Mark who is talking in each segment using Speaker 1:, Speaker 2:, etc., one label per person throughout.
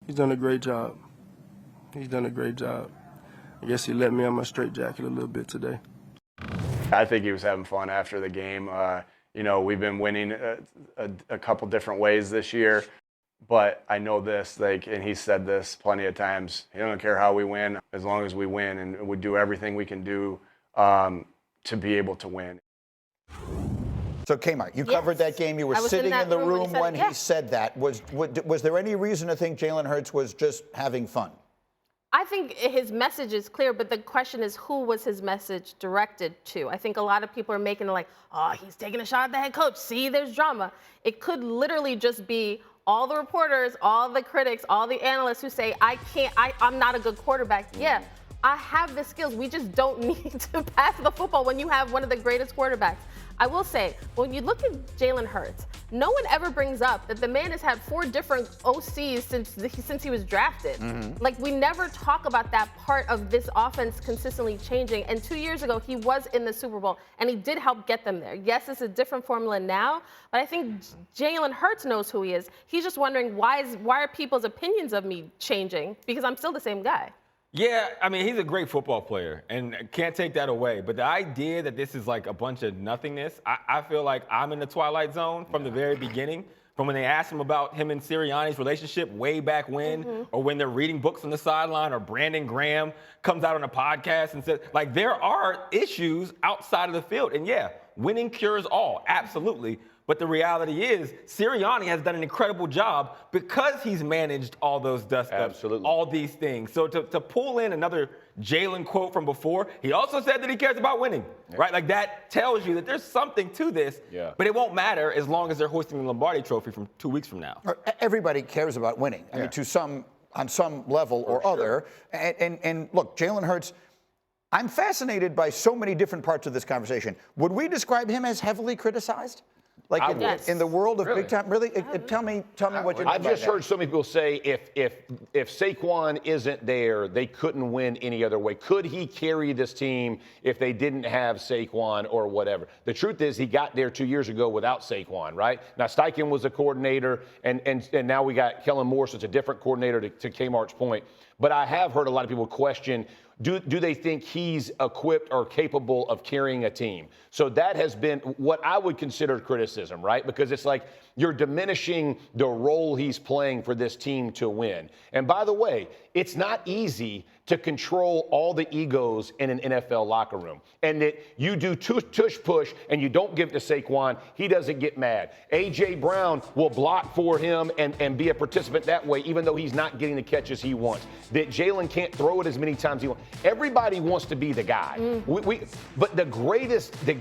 Speaker 1: He's done a great job. He's done a great job. I guess he let me on my straitjacket a little bit today.
Speaker 2: I think he was having fun after the game. We've been winning a couple different ways this year, but I know this, and he said this plenty of times, he don't care how we win, as long as we win, and we do everything we can do to be able to win.
Speaker 3: So, Kmart, you covered that game. You were sitting in the room when he said that. Was there any reason to think Jalen Hurts was just having fun?
Speaker 4: I think his message is clear, but the question is, who was his message directed to? I think a lot of people are making it like, oh, he's taking a shot at the head coach. See, there's drama. It could literally just be all the reporters, all the critics, all the analysts who say, I'm not a good quarterback. Yeah, I have the skills. We just don't need to pass the football when you have one of the greatest quarterbacks. I will say, when you look at Jalen Hurts, no one ever brings up that the man has had 4 different OCs since he was drafted. Like, we never talk about that part of this offense consistently changing. And 2 years ago, he was in the Super Bowl, and he did help get them there. Yes, it's a different formula now, but I think Jalen Hurts knows who he is. He's just wondering, why are people's opinions of me changing? Because I'm still the same guy.
Speaker 5: Yeah, I mean, he's a great football player, and can't take that away. But the idea that this is like a bunch of nothingness, I feel like I'm in the twilight zone from the very beginning. From when they asked him about him and Sirianni's relationship way back when, or when they're reading books on the sideline, or Brandon Graham comes out on a podcast and says, like, there are issues outside of the field. And yeah, winning cures all, absolutely. But the reality is, Sirianni has done an incredible job because he's managed all those dust-ups, all these things. So to pull in another Jalen quote from before, he also said that he cares about winning, right? Like, that tells you that there's something to this, but it won't matter as long as they're hoisting the Lombardi Trophy from 2 weeks from now.
Speaker 3: Everybody cares about winning. I mean, on some level or other. And look, Jalen Hurts, I'm fascinated by so many different parts of this conversation. Would we describe him as heavily criticized? Like in the world of big time, really? Tell me what you.
Speaker 6: I've just heard so many people say if Saquon isn't there, they couldn't win any other way. Could he carry this team if they didn't have Saquon or whatever? The truth is, he got there 2 years ago without Saquon, right? Now Steichen was a coordinator, and now we got Kellen Moore, so it's a different coordinator to Kmart's point. But I have heard a lot of people question, do they think he's equipped or capable of carrying a team? So that has been what I would consider criticism, right? Because it's like you're diminishing the role he's playing for this team to win. And by the way, it's not easy to control all the egos in an NFL locker room. And that you do tush push and you don't give it to Saquon, he doesn't get mad. A.J. Brown will block for him and be a participant that way, even though he's not getting the catches he wants. That Jalen can't throw it as many times as he wants. Everybody wants to be the guy. But the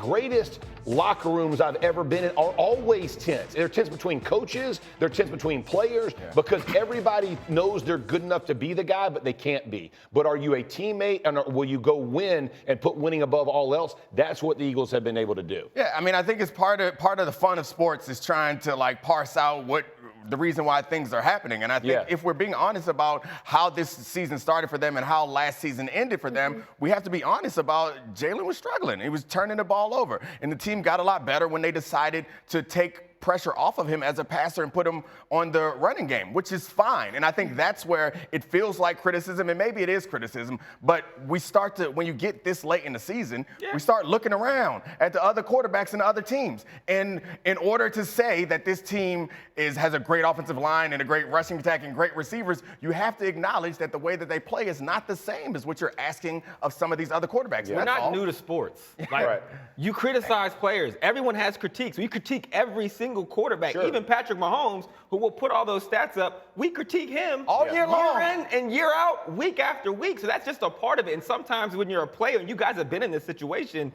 Speaker 6: greatest locker rooms I've ever been in are always tense. They're tense between coaches, they're tense between players, because everybody knows they're good enough to be the guy, but they can't be. But are you a teammate, and will you go win and put winning above all else? That's what the Eagles have been able to do.
Speaker 7: Yeah, I mean, I think it's part of the fun of sports is trying to like parse out what the reason why things are happening. And I think if we're being honest about how this season started for them and how last season ended for them, we have to be honest about Jalen was struggling. He was turning the ball over. And the team got a lot better when they decided to take pressure off of him as a passer and put him on the running game, which is fine. And I think that's where it feels like criticism, and maybe it is criticism, but we start to, when you get this late in the season, we start looking around at the other quarterbacks and the other teams. And in order to say that this team has a great offensive line and a great rushing attack and great receivers, you have to acknowledge that the way that they play is not the same as what you're asking of some of these other quarterbacks.
Speaker 5: We're not new to sports. Like, you criticize players. Everyone has critiques. We critique every single quarterback, even Patrick Mahomes, who will put all those stats up. We critique him
Speaker 7: all year long,
Speaker 5: year in and year out, week after week. So that's just a part of it. And sometimes when you're a player, and you guys have been in this situation,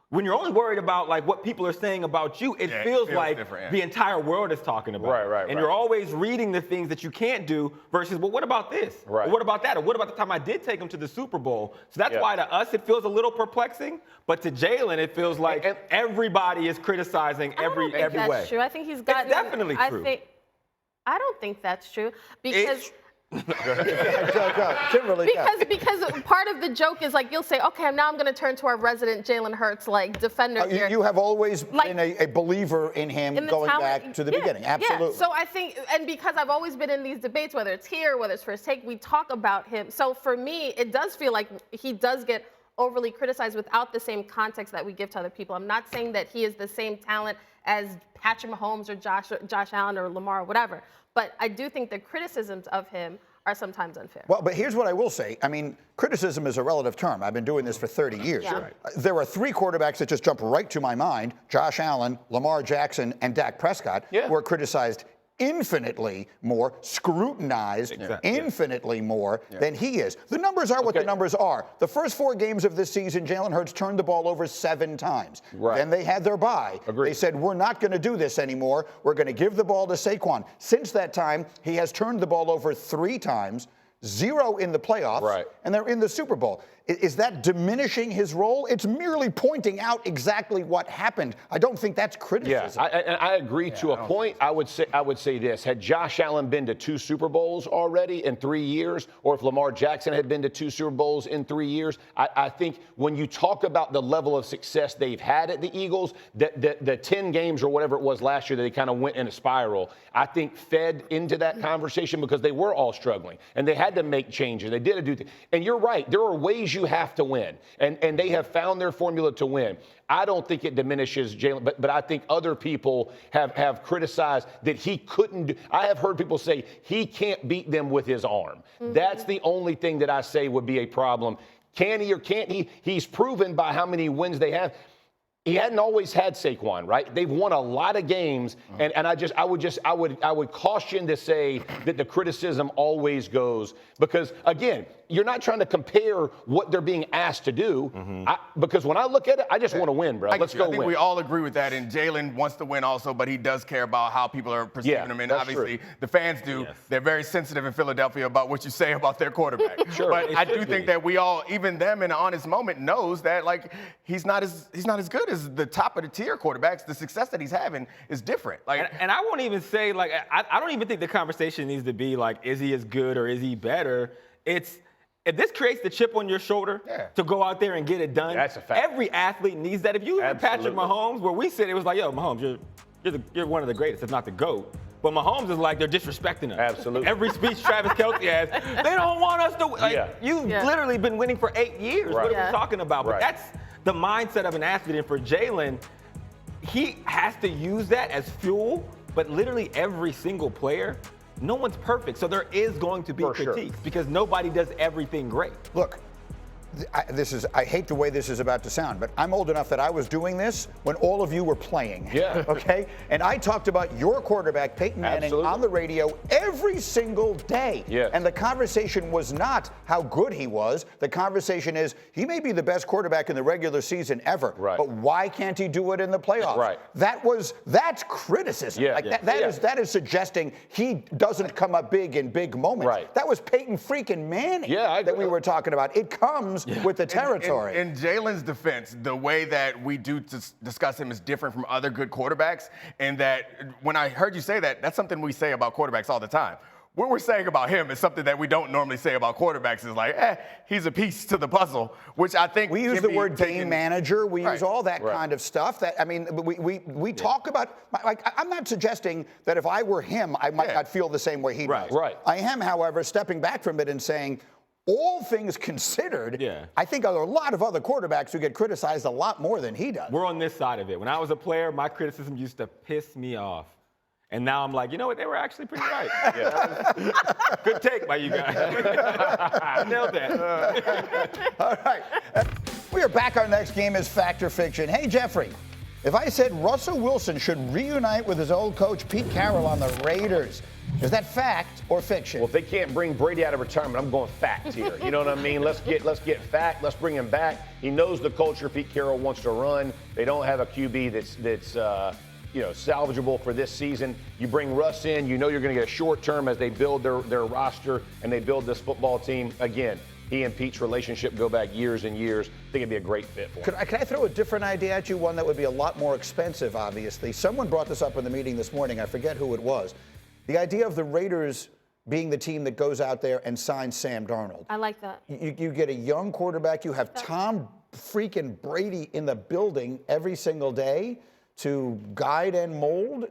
Speaker 5: when you're only worried about like what people are saying about you, it feels like the entire world is talking about. And you're always reading the things that you can't do versus, well, what about this? Or what about that? Or what about the time I did take him to the Super Bowl? So that's why to us it feels a little perplexing, but to Jalen it feels like everybody is criticizing every way.
Speaker 4: That's true. I think he's got.
Speaker 5: It's definitely true.
Speaker 4: I don't think that's true because.
Speaker 3: Kimberly,
Speaker 4: because part of the joke is like you'll say, okay, now I'm going to turn to our resident Jalen Hurts like defender here.
Speaker 3: You have always
Speaker 4: Like,
Speaker 3: been a believer in him going back to the beginning. Absolutely.
Speaker 4: Yeah. So I think, and because I've always been in these debates, whether it's here, whether it's First Take, we talk about him. So for me, it does feel like he does get overly criticized without the same context that we give to other people. I'm not saying that he is the same talent as Patrick Mahomes or Josh Allen or Lamar or whatever, but I do think the criticisms of him are sometimes unfair.
Speaker 3: Well, but here's what I will say. I mean, criticism is a relative term. I've been doing this for 30 years.
Speaker 4: Yeah. Right.
Speaker 3: There are 3 quarterbacks that just jump right to my mind: Josh Allen, Lamar Jackson, and Dak Prescott, who are criticized infinitely more, scrutinized infinitely more than he is. The numbers are what the numbers are. The first 4 games of this season, Jalen Hurts turned the ball over 7 times.
Speaker 6: Right.
Speaker 3: Then they had their bye.
Speaker 6: Agreed.
Speaker 3: They said, we're not going to do this anymore. We're going to give the ball to Saquon. Since that time, he has turned the ball over 3 times, 0 in the playoffs, and they're in the Super Bowl. Is that diminishing his role? It's merely pointing out exactly what happened. I don't think that's criticism.
Speaker 6: Yeah, I agree to a point. I would say this: had Josh Allen been to 2 Super Bowls already in 3 years, or if Lamar Jackson had been to 2 Super Bowls in 3 years, I think when you talk about the level of success they've had at the Eagles, the 10 games or whatever it was last year that they kind of went in a spiral, I think fed into that conversation because they were all struggling and they had to make changes. They did do things. And you're right. There are ways you have to win, and they have found their formula to win. I don't think it diminishes Jalen, but I think other people have criticized that he couldn't do. I have heard people say he can't beat them with his arm. That's the only thing that I say would be a problem. Can he or can't he? He's proven by how many wins they have. He hadn't always had Saquon, right? They've won a lot of games, and I would caution to say that the criticism always goes because, again, you're not trying to compare what they're being asked to do. Because when I look at it, I just want to win, bro. Let's go win.
Speaker 7: I think we all agree with that, and Jalen wants to win also, but he does care about how people are perceiving him, and obviously the fans do. Yes. They're very sensitive in Philadelphia about what you say about their quarterback. But I do think that we all, even them in an honest moment, knows that like he's not as good as the top of the tier quarterbacks. The success that he's having is different. Like,
Speaker 5: and I won't even say like I don't even think the conversation needs to be like, is he as good or is he better? It's if this creates the chip on your shoulder to go out there and get it done.
Speaker 6: That's a fact.
Speaker 5: Every athlete needs that. If you look at Patrick Mahomes, where we said it was like, yo, Mahomes, you're one of the greatest, if not the GOAT. But Mahomes is like, they're disrespecting us.
Speaker 6: Absolutely.
Speaker 5: Every speech Travis Kelce has, they don't want us to. Like, you've literally been winning for 8 years. What are we talking about? But that's the mindset of an athlete. And for Jalen, he has to use that as fuel. But literally every single player, no one's perfect. So there is going to be critiques because nobody does everything great.
Speaker 3: Look, I hate the way this is about to sound, but I'm old enough that I was doing this when all of you were playing.
Speaker 6: Yeah.
Speaker 3: Okay? And I talked about your quarterback, Peyton Manning, on the radio every single day.
Speaker 6: Yeah.
Speaker 3: And the conversation was not how good he was. The conversation is he may be the best quarterback in the regular season ever.
Speaker 6: Right.
Speaker 3: But why can't he do it in the playoffs?
Speaker 6: Right.
Speaker 3: That's criticism.
Speaker 6: Yeah.
Speaker 3: Like that is suggesting he doesn't come up big in big moments.
Speaker 6: Right.
Speaker 3: That was Peyton freaking Manning
Speaker 6: that
Speaker 3: we were talking about. It comes with the territory.
Speaker 7: In Jalen's defense, the way that we do discuss him is different from other good quarterbacks, and that when I heard you say that, that's something we say about quarterbacks all the time. What we're saying about him is something that we don't normally say about quarterbacks. Is like, he's a piece to the puzzle, which I think
Speaker 3: we use the word game manager. We use all that kind of stuff. That I mean, we talk about. Like, I'm not suggesting that if I were him, I might not feel the same way he does.
Speaker 6: Right.
Speaker 3: I am, however, stepping back from it and saying, all things considered, I think there are a lot of other quarterbacks who get criticized a lot more than he does.
Speaker 5: We're on this side of it. When I was a player, my criticism used to piss me off. And now I'm like, you know what? They were actually pretty right. Good take by you guys. Nailed that.
Speaker 3: All right. We are back. Our next game is Fact or Fiction. Hey, Jeffrey, if I said Russell Wilson should reunite with his old coach Pete Carroll on the Raiders, is that fact or fiction?
Speaker 6: Well, if they can't bring Brady out of retirement, I'm going fact here. You know what I mean? Let's get fact. Let's bring him back. He knows the culture Pete Carroll wants to run. They don't have a QB that's salvageable for this season. You bring Russ in, you know you're going to get a short term as they build their roster and they build this football team. Again, he and Pete's relationship go back years and years. I think it'd be a great fit for him.
Speaker 3: Can I throw a different idea at you? One that would be a lot more expensive, obviously. Someone brought this up in the meeting this morning. I forget who it was. The idea of the Raiders being the team that goes out there and signs Sam Darnold.
Speaker 4: I like that.
Speaker 3: You get a young quarterback. You have Tom freaking Brady in the building every single day to guide and mold.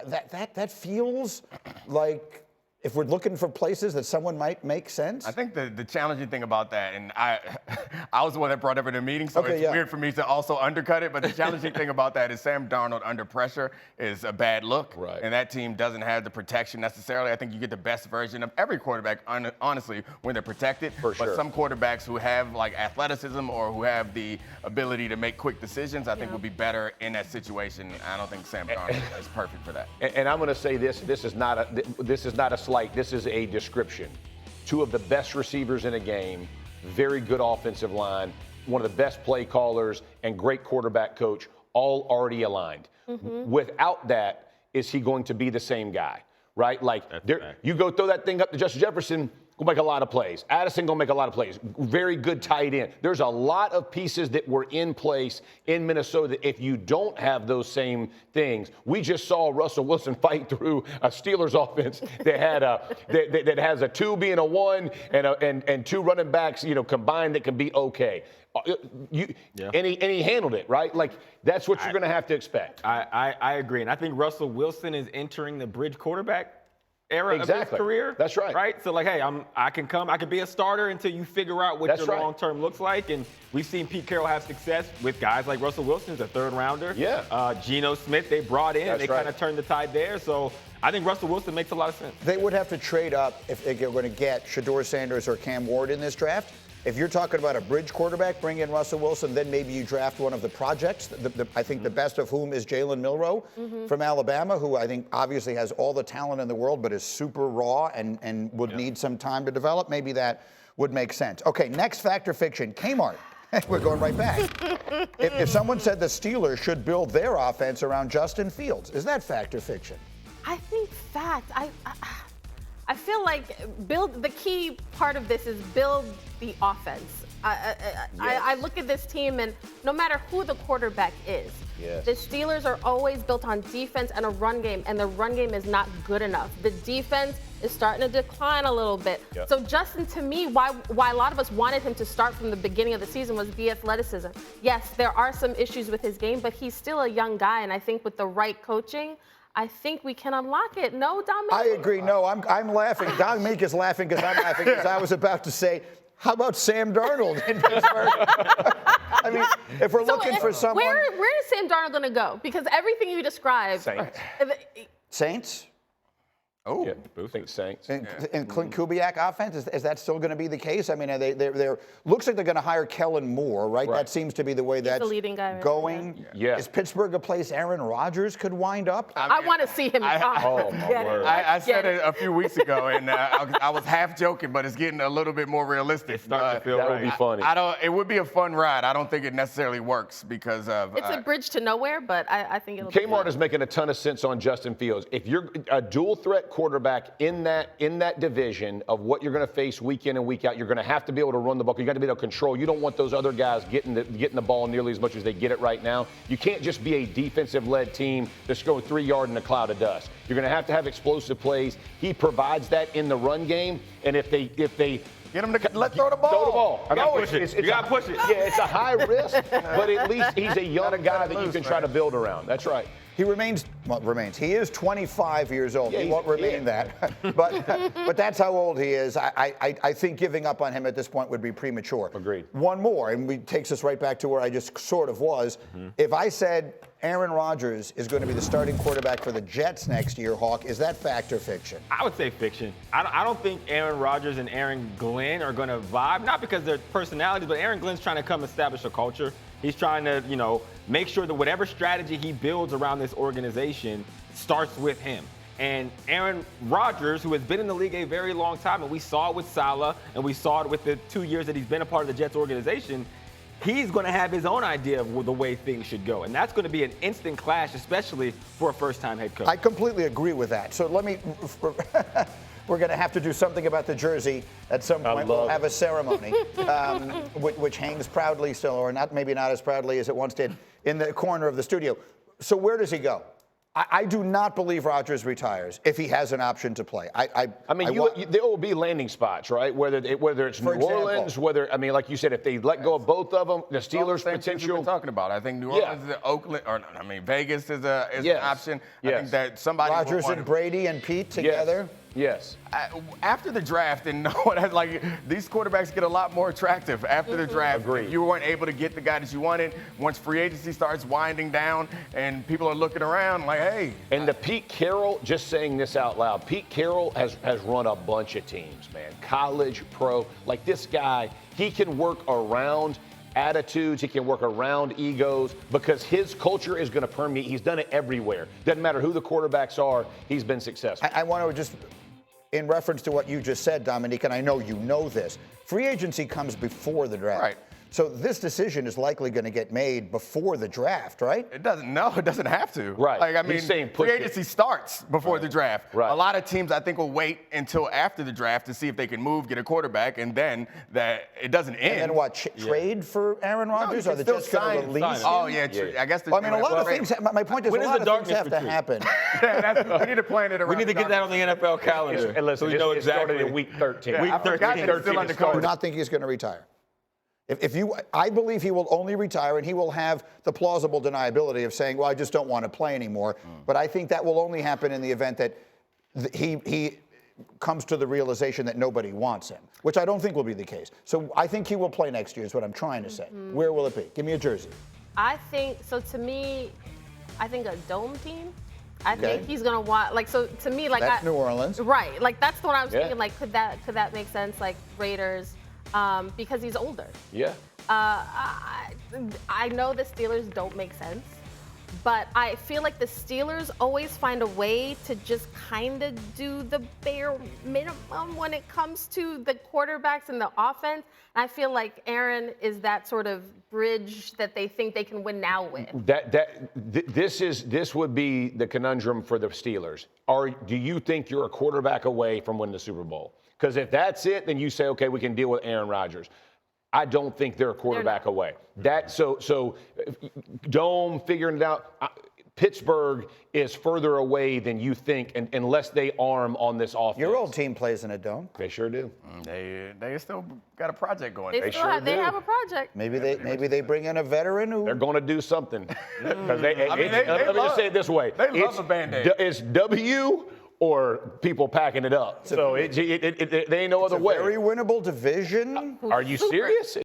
Speaker 3: That feels like, if we're looking for places that someone might make sense.
Speaker 7: I think the challenging thing about that, and I was the one that brought it up in the meeting, so it's weird for me to also undercut it, but the challenging thing about that is Sam Darnold under pressure is a bad look.
Speaker 6: Right.
Speaker 7: And that team doesn't have the protection necessarily. I think you get the best version of every quarterback, honestly, when they're protected.
Speaker 6: For sure.
Speaker 7: But some quarterbacks who have like athleticism or who have the ability to make quick decisions, I think would be better in that situation. I don't think Sam Darnold is perfect for that.
Speaker 6: And I'm going to say this is not a slight. This is a description. Two of the best receivers in a game, very good offensive line, one of the best play callers, and great quarterback coach, all already aligned. Without that, is he going to be the same guy, right? Like, you go throw that thing up to Justin Jefferson, go make a lot of plays. Addison gonna make a lot of plays. Very good tight end. There's a lot of pieces that were in place in Minnesota. If you don't have those same things, we just saw Russell Wilson fight through a Steelers offense that had that has a 2 being a 1 and 2 running backs, combined that can be okay. And he handled it, right? Like, that's what you're going to have to expect.
Speaker 5: I agree. And I think Russell Wilson is entering the bridge quarterback era of his career.
Speaker 6: That's right.
Speaker 5: Right? So, like, hey, I can be a starter until you figure out what your long-term looks like. And we've seen Pete Carroll have success with guys like Russell Wilson, a third-rounder.
Speaker 6: Yeah.
Speaker 5: Geno Smith, they brought in. They kind of turned the tide there. So I think Russell Wilson makes a lot of sense.
Speaker 3: They would have to trade up if they're going to get Shedeur Sanders or Cam Ward in this draft. If you're talking about a bridge quarterback, bring in Russell Wilson, then maybe you draft one of the projects. I think the best of whom is Jalen Milroe from Alabama, who I think obviously has all the talent in the world, but is super raw and would need some time to develop. Maybe that would make sense. Okay, next fact or fiction, Kmart. We're going right back. If someone said the Steelers should build their offense around Justin Fields, is that fact or fiction?
Speaker 4: I think fact. I feel like the key part of this is build the offense. I look at this team, and no matter who the quarterback is, the Steelers are always built on defense and a run game, and the run game is not good enough. The defense is starting to decline a little bit. So Justin, to me, why a lot of us wanted him to start from the beginning of the season was the athleticism. Yes, there are some issues with his game, but he's still a young guy, and I think with the right coaching, I think we can unlock it. No, Dominique?
Speaker 3: I agree. No, I'm laughing. Dominique is laughing because I'm laughing because I was about to say, how about Sam Darnold in Pittsburgh? I mean, if we're looking for someone.
Speaker 4: Where is Sam Darnold going to go? Because everything you described.
Speaker 3: Saints?
Speaker 6: Oh, yeah, I think Saints.
Speaker 3: And Clint Kubiak offense, is that still going to be the case? I mean, they're looks like they're going to hire Kellen Moore, right? That seems to be the way that's
Speaker 4: the leading guy
Speaker 3: going.
Speaker 6: Yeah.
Speaker 3: Is Pittsburgh a place Aaron Rodgers could wind up?
Speaker 4: I want to see him.
Speaker 7: I said it a few weeks ago, and I was half joking, but it's getting a little bit more realistic.
Speaker 6: That would be funny.
Speaker 7: It would be a fun ride. I don't think it necessarily works because of.
Speaker 4: It's a bridge to nowhere, but I think it'll.
Speaker 6: Kmart is making a ton of sense on Justin Fields. If you're a dual threat quarterback in that division of what you're going to face week in and week out, you're going to have to be able to run the ball. You got to be able to control. You don't want those other guys getting the ball nearly as much as they get it right now. You can't just be a defensive-led team that's going 3 yards in a cloud of dust. You're going to have explosive plays. He provides that in the run game, and if they
Speaker 7: get him to throw the ball.
Speaker 6: Throw the ball.
Speaker 5: You got to push it.
Speaker 6: Yeah, it's a high risk, but at least he's a young guy that you can try to build around. That's right.
Speaker 3: He remains. He is 25 years old. He won't remain that. But that's how old he is. I think giving up on him at this point would be premature.
Speaker 6: Agreed.
Speaker 3: One more, and it takes us right back to where I just sort of was. If I said Aaron Rodgers is going to be the starting quarterback for the Jets next year, Hawk, is that fact or fiction?
Speaker 5: I would say fiction. I don't think Aaron Rodgers and Aaron Glenn are going to vibe, not because they're personalities, but Aaron Glenn's trying to come establish a culture. He's trying to, make sure that whatever strategy he builds around this organization starts with him. And Aaron Rodgers, who has been in the league a very long time, and we saw it with Saleh, and we saw it with the 2 years that he's been a part of the Jets organization, he's going to have his own idea of the way things should go. And that's going to be an instant clash, especially for a first-time head coach.
Speaker 3: I completely agree with that. So let me we're going to have to do something about the jersey at some point. We'll have a ceremony, which hangs proudly still, or maybe not as proudly as it once did, in the corner of the studio. So where does he go? I do not believe Rodgers retires if he has an option to play.
Speaker 6: There will be landing spots, right? Whether it's New Orleans, like you said, if they let go of both of them, the Steelers potential.
Speaker 7: We're talking about. I think New Orleans is Oakland, Vegas is an option. I think that somebody
Speaker 3: Rodgers and Brady and Pete together.
Speaker 6: Yes.
Speaker 7: After the draft, and no one has these quarterbacks get a lot more attractive after the draft.
Speaker 6: Agreed.
Speaker 7: If you weren't able to get the guy that you wanted, once free agency starts winding down and people are looking around like, hey.
Speaker 6: And the Pete Carroll, just saying this out loud, Pete Carroll has run a bunch of teams, man. College, pro. Like this guy, he can work around attitudes, he can work around egos because his culture is going to permeate. He's done it everywhere. Doesn't matter who the quarterbacks are, he's been successful.
Speaker 3: I want to just, in reference to what you just said, Domonique, and I know you know this, free agency comes before the draft.
Speaker 7: Right.
Speaker 3: So this decision is likely going to get made before the draft, right?
Speaker 7: It doesn't have to.
Speaker 6: Right.
Speaker 7: He's saying free agency starts before the draft.
Speaker 6: Right.
Speaker 7: A lot of teams, I think, will wait until after the draft to see if they can get a quarterback, and then that it doesn't end.
Speaker 3: And then what, trade for Aaron Rodgers?
Speaker 7: No,
Speaker 3: or the Jets going to release him?
Speaker 7: Oh, yeah. I guess
Speaker 3: a lot of things, my point is, a lot of things have to happen.
Speaker 7: We need to plan it around.
Speaker 5: We need to get that on the NFL calendar.
Speaker 6: And listen,
Speaker 5: so we know
Speaker 6: it
Speaker 5: exactly.
Speaker 6: started in week 13.
Speaker 7: Yeah,
Speaker 5: Week 13.
Speaker 3: I do not think he's going to retire. I believe he will only retire, and he will have the plausible deniability of saying, well, I just don't want to play anymore. But I think that will only happen in the event that he comes to the realization that nobody wants him, which I don't think will be the case. So I think he will play next year is what I'm trying to say. Where will it be? Give me a jersey.
Speaker 4: To me, I think a dome team. I think he's gonna want to me
Speaker 3: That's New Orleans.
Speaker 4: Right. That's what I was thinking. Could that make sense? Like Raiders. Because he's older.
Speaker 6: Yeah.
Speaker 4: I know the Steelers don't make sense, but I feel like the Steelers always find a way to just kind of do the bare minimum when it comes to the quarterbacks and the offense. And I feel like Aaron is that sort of bridge that they think they can win now with.
Speaker 6: This would be the conundrum for the Steelers. Do you think you're a quarterback away from winning the Super Bowl? Because if that's it, then you say, okay, we can deal with Aaron Rodgers. I don't think they're a quarterback away. So Dome figuring it out. Pittsburgh is further away than you think, unless they arm on this offense.
Speaker 3: Your old team plays in a dome.
Speaker 6: They sure do.
Speaker 7: They still got a project going.
Speaker 4: They have a project.
Speaker 3: Maybe they bring in a veteran who.
Speaker 6: They're going to do something. Let me just say it this way.
Speaker 7: They love a Band-Aid.
Speaker 6: It's W or people packing it up. So there ain't no other way.
Speaker 3: Very winnable division.
Speaker 6: Are you serious?